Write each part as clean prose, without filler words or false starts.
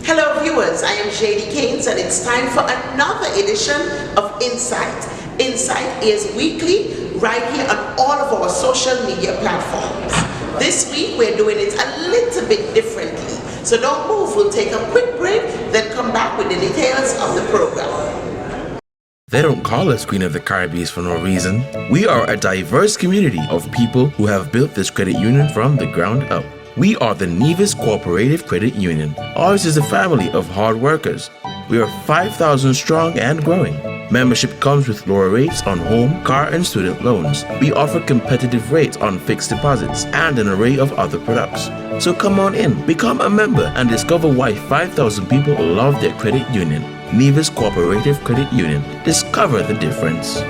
Hello viewers, I am JD Keynes and it's time for another edition of Insight. Insight is weekly right here on all of our social media platforms. This week we're doing it a little bit differently. So don't move, we'll take a quick break, then come back with the details of the program. They don't call us Queen of the Caribbean for no reason. We are a diverse community of people who have built this credit union from the ground up. We are the Nevis Co-operative Credit Union. Ours is a family of hard workers. We are 5,000 strong and growing. Membership comes with lower rates on home, car, and student loans. We offer competitive rates on fixed deposits and an array of other products. So come on in, become a member, and discover why 5,000 people love their credit union. Nevis Co-operative Credit Union. Discover the difference.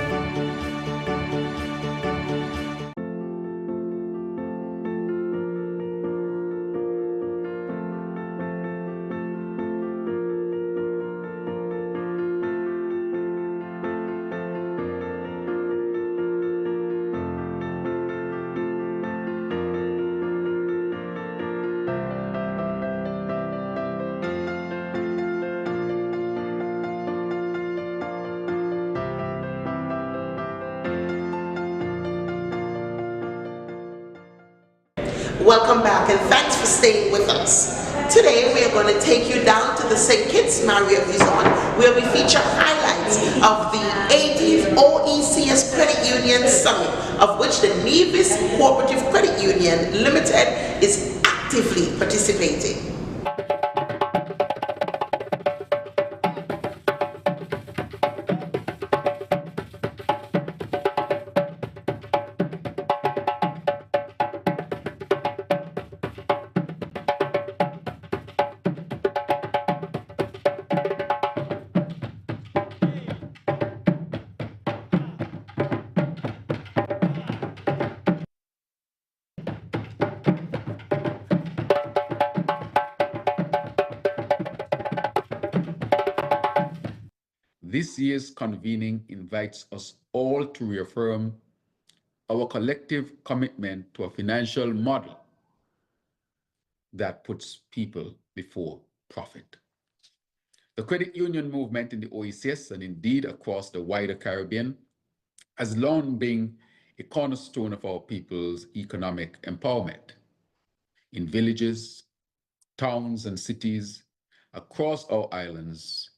Welcome back and thanks for staying with us. Today we are going to take you down to the St. Kitts Marriott Resort where we feature highlights of the 80th OECS Credit Union Summit, of which the Nevis Co-operative Credit Union Limited is actively participating. This year's convening invites us all to reaffirm our collective commitment to a financial model that puts people before profit. The credit union movement in the OECS and indeed across the wider Caribbean has long been a cornerstone of our people's economic empowerment. In villages, towns, and cities across our islands,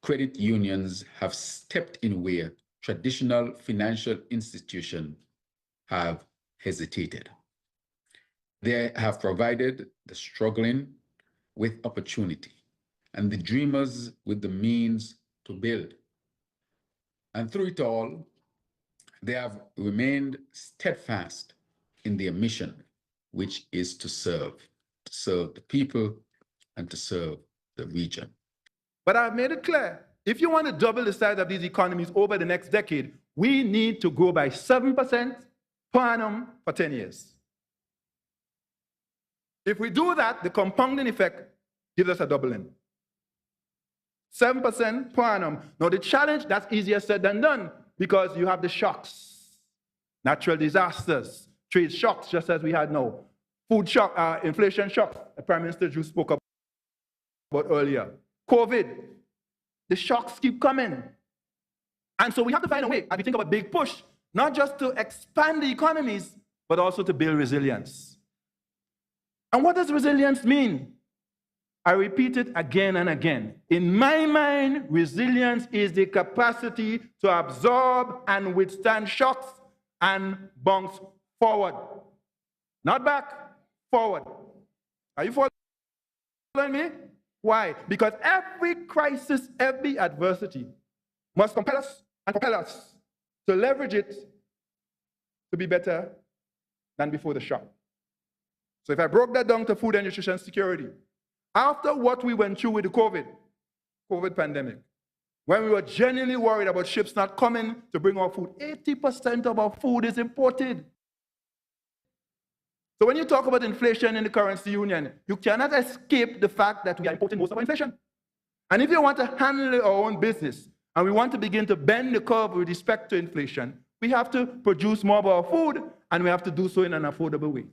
credit unions have stepped in where traditional financial institutions have hesitated. They have provided the struggling with opportunity and the dreamers with the means to build. And through it all, they have remained steadfast in their mission, which is to serve the people and to serve the region. But I've made it clear, if you want to double the size of these economies over the next decade, we need to grow by 7% per annum for 10 years. If we do that, the compounding effect gives us a doubling. 7% per annum. Now the challenge, that's easier said than done because you have the shocks, natural disasters, trade shocks, just as we had now, food shock, inflation shocks, the Prime Minister just spoke about earlier. COVID, the shocks keep coming. And so we have to find a way, as we think about big push, not just to expand the economies, but also to build resilience. And what does resilience mean? I repeat it again and again. In my mind, resilience is the capacity to absorb and withstand shocks and bounce forward. Not back, forward. Are you following me? Why? Because every crisis, every adversity must compel us and propel us to leverage it to be better than before the shock. So if I broke that down to food and nutrition security, after what we went through with the COVID pandemic, when we were genuinely worried about ships not coming to bring our food, 80% of our food is imported. So when you talk about inflation in the currency union, you cannot escape the fact that we are importing most of our inflation. And if you want to handle our own business, and we want to begin to bend the curve with respect to inflation, we have to produce more of our food, and we have to do so in an affordable way.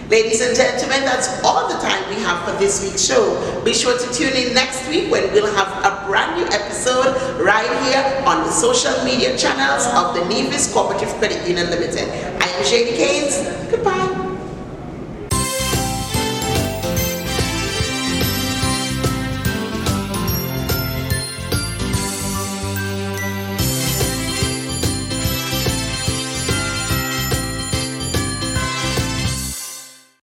Ladies and gentlemen, that's all the time we have for this week's show. Be sure to tune in next week when we'll have a brand new episode right here on the social media channels of the Nevis Co-operative Credit Union Limited. I am Shady Keynes. Goodbye.